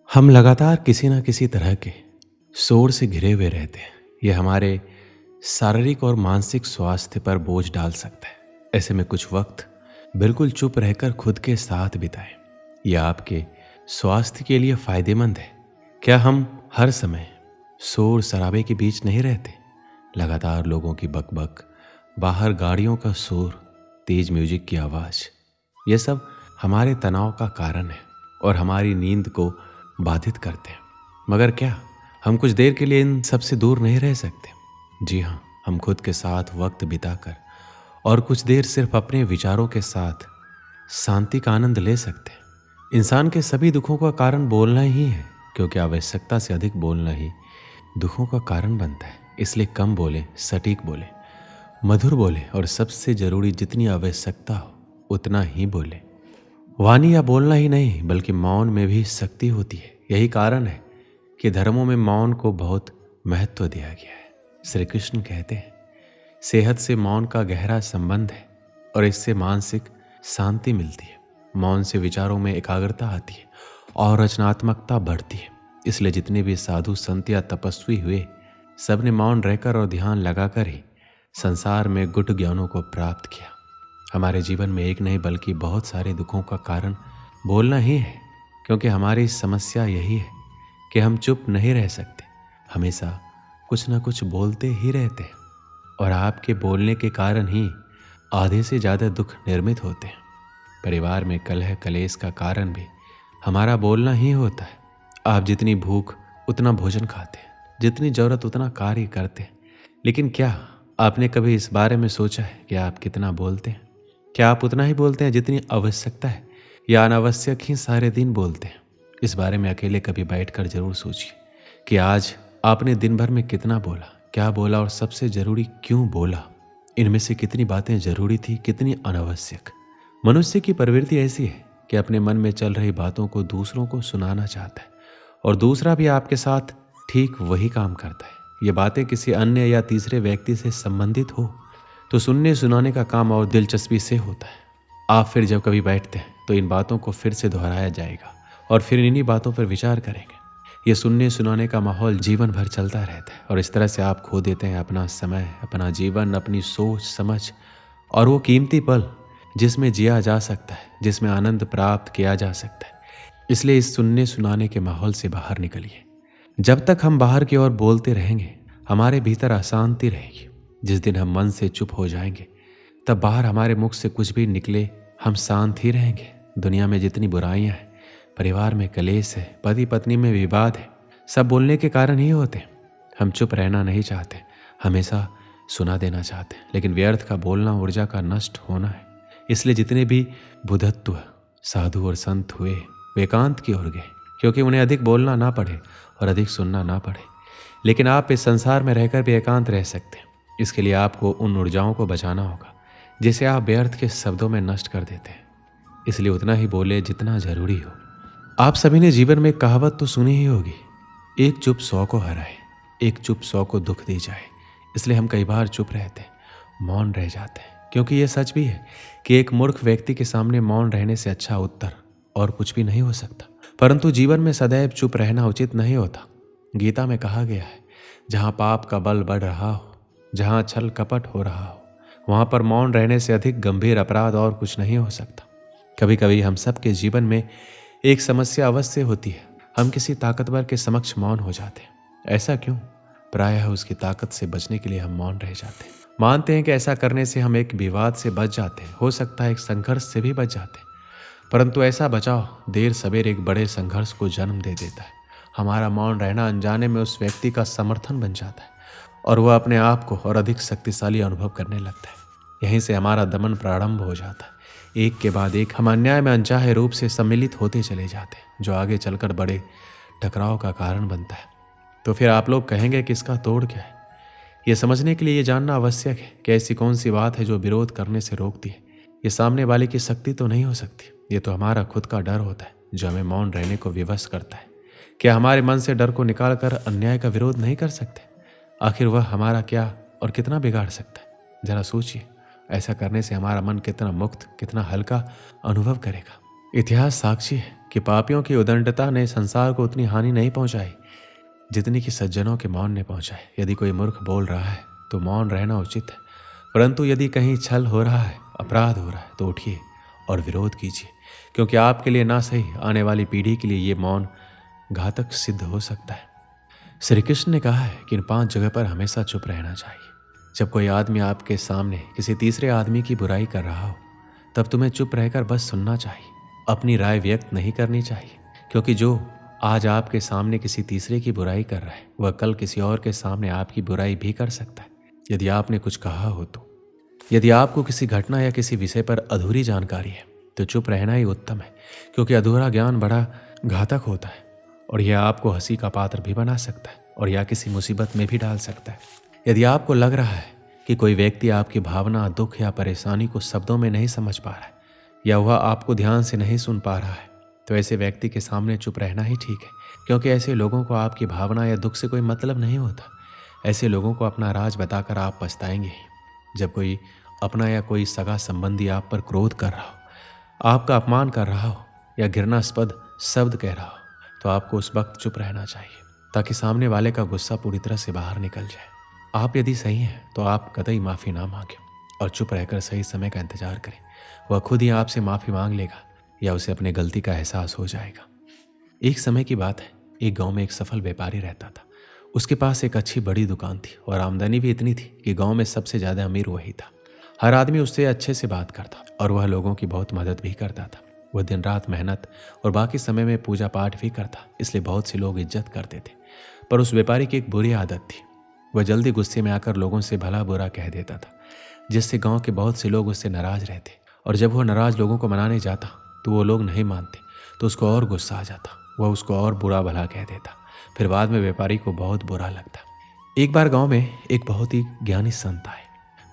हम लगातार किसी न किसी तरह के शोर से घिरे हुए रहते हैं। ये हमारे शारीरिक और मानसिक स्वास्थ्य पर बोझ डाल सकता है। ऐसे में कुछ वक्त बिल्कुल चुप रहकर खुद के साथ बिताएं। यह आपके स्वास्थ्य के लिए फायदेमंद है। क्या हम हर समय शोर शराबे के बीच नहीं रहते? लगातार लोगों की बकबक, बाहर गाड़ियों का शोर, तेज म्यूजिक की आवाज़, ये सब हमारे तनाव का कारण है और हमारी नींद को बाधित करते हैं। मगर क्या हम कुछ देर के लिए इन सब से दूर नहीं रह सकते? जी हाँ, हम खुद के साथ वक्त बिताकर और कुछ देर सिर्फ अपने विचारों के साथ शांति का आनंद ले सकते हैं। इंसान के सभी दुखों का कारण बोलना ही है, क्योंकि आवश्यकता से अधिक बोलना ही दुखों का कारण बनता है। इसलिए कम बोलें, सटीक बोलें, मधुर बोलें और सबसे जरूरी जितनी आवश्यकता हो उतना ही बोलें। वाणी या बोलना ही नहीं बल्कि मौन में भी शक्ति होती है। यही कारण है कि धर्मों में मौन को बहुत महत्व दिया गया है। श्री कृष्ण कहते हैं, सेहत से मौन का गहरा संबंध है और इससे मानसिक शांति मिलती है। मौन से विचारों में एकाग्रता आती है और रचनात्मकता बढ़ती है। इसलिए जितने भी साधु संत या तपस्वी हुए, सबने मौन रहकर और ध्यान लगाकर ही संसार में गुट ज्ञानों को प्राप्त किया। हमारे जीवन में एक नहीं बल्कि बहुत सारे दुखों का कारण बोलना ही है, क्योंकि हमारी समस्या यही है कि हम चुप नहीं रह सकते, हमेशा कुछ ना कुछ बोलते ही रहते हैं। और आपके बोलने के कारण ही आधे से ज़्यादा दुख निर्मित होते हैं। परिवार में कलह कलेश का कारण भी हमारा बोलना ही होता है। आप जितनी भूख उतना भोजन खाते हैं, जितनी ज़रूरत उतना कार्य करते हैं, लेकिन क्या आपने कभी इस बारे में सोचा है कि आप कितना बोलते हैं? क्या आप उतना ही बोलते हैं जितनी आवश्यकता है, या अनावश्यक ही सारे दिन बोलते हैं? इस बारे में अकेले कभी बैठकर जरूर सोचिए कि आज आपने दिन भर में कितना बोला, क्या बोला और सबसे जरूरी क्यों बोला। इनमें से कितनी बातें जरूरी थी, कितनी अनावश्यक। मनुष्य की प्रवृत्ति ऐसी है कि अपने मन में चल रही बातों को दूसरों को सुनाना चाहता है और दूसरा भी आपके साथ ठीक वही काम करता है। ये बातें किसी अन्य या तीसरे व्यक्ति से संबंधित हो तो सुनने सुनाने का काम और दिलचस्पी से होता है। आप फिर जब कभी बैठते हैं तो इन बातों को फिर से दोहराया जाएगा और फिर इन्हीं बातों पर विचार करेंगे। ये सुनने सुनाने का माहौल जीवन भर चलता रहता है और इस तरह से आप खो देते हैं अपना समय, अपना जीवन, अपनी सोच समझ और वो कीमती पल जिसमें जिया जा सकता है, जिसमें आनंद प्राप्त किया जा सकता है। इसलिए इस सुनने सुनाने के माहौल से बाहर निकलिए। जब तक हम बाहर की ओर बोलते रहेंगे, हमारे भीतर अशांति रहेगी। जिस दिन हम मन से चुप हो जाएंगे, तब बाहर हमारे मुख से कुछ भी निकले, हम शांत ही रहेंगे। दुनिया में जितनी बुराइयां हैं, परिवार में कलेश है, पति पत्नी में विवाद है, सब बोलने के कारण ही होते हैं। हम चुप रहना नहीं चाहते, हमेशा सुना देना चाहते हैं, लेकिन व्यर्थ का बोलना ऊर्जा का नष्ट होना है। इसलिए जितने भी बुद्धत्व साधु और संत हुए, वे एकांत की ओर गए, क्योंकि उन्हें अधिक बोलना ना पड़े और अधिक सुनना ना पड़े। लेकिन आप इस संसार में रहकर भी एकांत रह सकते हैं। इसके लिए आपको उन ऊर्जाओं को बचाना होगा जिसे आप व्यर्थ के शब्दों में नष्ट कर देते हैं। इसलिए उतना ही बोले जितना जरूरी हो। आप सभी ने जीवन में कहावत तो सुनी ही होगी, एक चुप 100 को हराए, एक चुप 100 को दुख दी जाए। इसलिए हम कई बार चुप रहते हैं, मौन रह जाते हैं, क्योंकि ये सच भी है कि एक मूर्ख व्यक्ति के सामने मौन रहने से अच्छा उत्तर और कुछ भी नहीं हो सकता। परंतु जीवन में सदैव चुप रहना उचित नहीं होता। गीता में कहा गया है, जहाँ पाप का बल बढ़ रहा हो, जहाँ छल कपट हो रहा हो, वहाँ पर मौन रहने से अधिक गंभीर अपराध और कुछ नहीं हो सकता। कभी कभी हम सबके जीवन में एक समस्या अवश्य होती है, हम किसी ताकतवर के समक्ष मौन हो जाते हैं। ऐसा क्यों? प्रायः उसकी ताकत से बचने के लिए हम मौन रह जाते हैं। मानते हैं कि ऐसा करने से हम एक विवाद से बच जाते हैं, हो सकता है एक संघर्ष से भी बच जाते हैं। परंतु ऐसा बचाव देर सवेर एक बड़े संघर्ष को जन्म दे देता है। हमारा मौन रहना अनजाने में उस व्यक्ति का समर्थन बन जाता है और वह अपने आप को और अधिक शक्तिशाली अनुभव करने लगता है। यहीं से हमारा दमन प्रारंभ हो जाता है। एक के बाद एक हम अन्याय में अनचाहे रूप से सम्मिलित होते चले जाते हैं, जो आगे चलकर बड़े टकराव का कारण बनता है। तो फिर आप लोग कहेंगे कि इसका तोड़ क्या है? ये समझने के लिए ये जानना आवश्यक है कि ऐसी कौन सी बात है जो विरोध करने से रोकती है। ये सामने वाले की शक्ति तो नहीं हो सकती, ये तो हमारा खुद का डर होता है जो हमें मौन रहने को विवश करता है। क्या हमारे मन से डर को निकालकर अन्याय का विरोध नहीं कर सकते? आखिर वह हमारा क्या और कितना बिगाड़ सकता है? जरा सोचिए, ऐसा करने से हमारा मन कितना मुक्त, कितना हल्का अनुभव करेगा। इतिहास साक्षी है कि पापियों की उदंडता ने संसार को उतनी हानि नहीं पहुंचाई जितनी कि सज्जनों के मौन ने पहुंचाई। यदि कोई मूर्ख बोल रहा है तो मौन रहना उचित है, परंतु यदि कहीं छल हो रहा है, अपराध हो रहा है, तो उठिए और विरोध कीजिए, क्योंकि आपके लिए ना सही आने वाली पीढ़ी के लिए ये मौन घातक सिद्ध हो सकता है। श्री कृष्ण ने कहा है कि इन 5 जगह पर हमेशा चुप रहना चाहिए। जब कोई आदमी आपके सामने किसी तीसरे आदमी की बुराई कर रहा हो, तब तुम्हें चुप रहकर बस सुनना चाहिए, अपनी राय व्यक्त नहीं करनी चाहिए, क्योंकि जो आज आपके सामने किसी तीसरे की बुराई कर रहा है, वह कल किसी और के सामने आपकी बुराई भी कर सकता है। यदि आपने कुछ कहा हो तो, यदि आपको किसी घटना या किसी विषय पर अधूरी जानकारी है, तो चुप रहना ही उत्तम है, क्योंकि अधूरा ज्ञान बड़ा घातक होता है और यह आपको हंसी का पात्र भी बना सकता है और या किसी मुसीबत में भी डाल सकता है। यदि आपको लग रहा है कि कोई व्यक्ति आपकी भावना, दुख या परेशानी को शब्दों में नहीं समझ पा रहा है या वह आपको ध्यान से नहीं सुन पा रहा है, तो ऐसे व्यक्ति के सामने चुप रहना ही ठीक है, क्योंकि ऐसे लोगों को आपकी भावना या दुख से कोई मतलब नहीं होता। ऐसे लोगों को अपना राज बताकर आप पछताएंगे ही। जब कोई अपना या कोई सगा संबंधी आप पर क्रोध कर रहा हो, आपका अपमान कर रहा हो या घृणास्पद शब्द कह रहा हो, तो आपको उस वक्त चुप रहना चाहिए, ताकि सामने वाले का गुस्सा पूरी तरह से बाहर निकल जाए। आप यदि सही हैं तो आप कतई माफ़ी ना मांगें और चुप रहकर सही समय का इंतजार करें। वह खुद ही आपसे माफ़ी मांग लेगा या उसे अपने गलती का एहसास हो जाएगा। एक समय की बात है, एक गांव में एक सफल व्यापारी रहता था। उसके पास एक अच्छी बड़ी दुकान थी और आमदनी भी इतनी थी कि गांव में सबसे ज़्यादा अमीर वही था। हर आदमी उससे अच्छे से बात करता और वह लोगों की बहुत मदद भी करता था। वह दिन रात मेहनत और बाकी समय में पूजा पाठ भी करता, इसलिए बहुत से लोग इज्जत करते थे। पर उस व्यापारी की एक बुरी आदत थी, वह जल्दी गुस्से में आकर लोगों से भला बुरा कह देता था, जिससे गांव के बहुत से लोग उससे नाराज रहते। और जब वह नाराज लोगों को मनाने जाता तो वो लोग नहीं मानते, तो उसको और गुस्सा आ जाता, वह उसको और बुरा भला कह देता। फिर बाद में व्यापारी को बहुत बुरा लगता। एक बार गांव में एक बहुत ही ज्ञानी संत आए।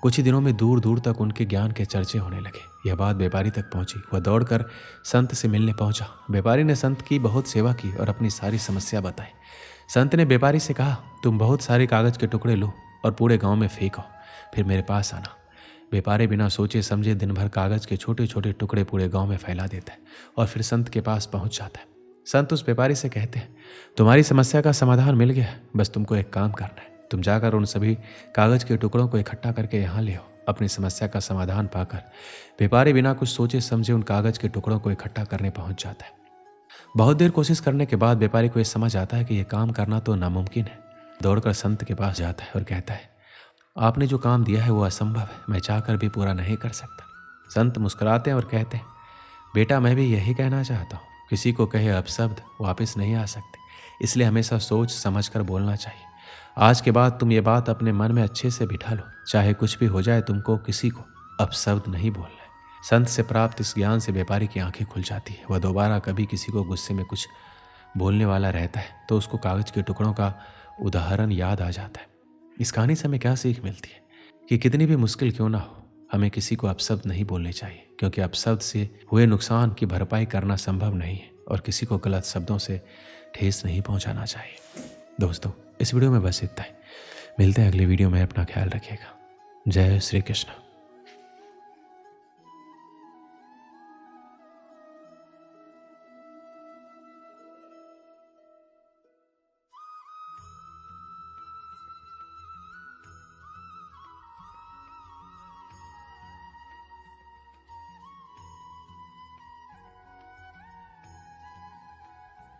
कुछ ही दिनों में दूर दूर तक उनके ज्ञान के चर्चे होने लगे। यह बात व्यापारी तक पहुंची। वह दौड़कर संत से मिलने पहुंचा। व्यापारी ने संत की बहुत सेवा की और अपनी सारी समस्या बताई। संत ने व्यापारी से कहा, तुम बहुत सारे कागज के टुकड़े लो और पूरे गांव में फेंको, फिर मेरे पास आना। व्यापारी बिना सोचे समझे दिन भर कागज के छोटे छोटे टुकड़े पूरे गांव में फैला देता है और फिर संत के पास पहुंच जाता है। संत उस व्यापारी से कहते हैं, तुम्हारी समस्या का समाधान मिल गया, बस तुमको एक काम करना है। तुम जाकर उन सभी कागज के टुकड़ों को इकट्ठा करके यहाँ ले आओ। अपनी समस्या का समाधान पाकर व्यापारी बिना कुछ सोचे समझे उन कागज के टुकड़ों को इकट्ठा करने पहुंच जाता है। बहुत देर कोशिश करने के बाद व्यापारी को यह समझ आता है कि यह काम करना तो नामुमकिन है। दौड़कर संत के पास जाता है और कहता है, आपने जो काम दिया है वो असंभव है, मैं चाहकर भी पूरा नहीं कर सकता। संत मुस्कुराते हैं और कहते हैं, बेटा मैं भी यही कहना चाहता हूँ, किसी को कहे अपशब्द वापस नहीं आ सकते, इसलिए हमेशा सोच समझ कर बोलना चाहिए। आज के बाद तुम ये बात अपने मन में अच्छे से बिठा लो, चाहे कुछ भी हो जाए तुमको किसी को अपशब्द नहीं बोलना है। संत से प्राप्त इस ज्ञान से व्यापारी की आंखें खुल जाती है। वह दोबारा कभी किसी को गुस्से में कुछ बोलने वाला रहता है तो उसको कागज के टुकड़ों का उदाहरण याद आ जाता है। इस कहानी से हमें क्या सीख मिलती है कि कितनी भी मुश्किल क्यों ना हो, हमें किसी को अपशब्द नहीं बोलने चाहिए, क्योंकि अपशब्द से हुए नुकसान की भरपाई करना संभव नहीं है और किसी को गलत शब्दों से ठेस नहीं पहुंचाना चाहिए। दोस्तों, इस वीडियो में बस इतना ही। मिलते हैं अगली वीडियो में। अपना ख्याल रखिएगा। जय श्री कृष्ण।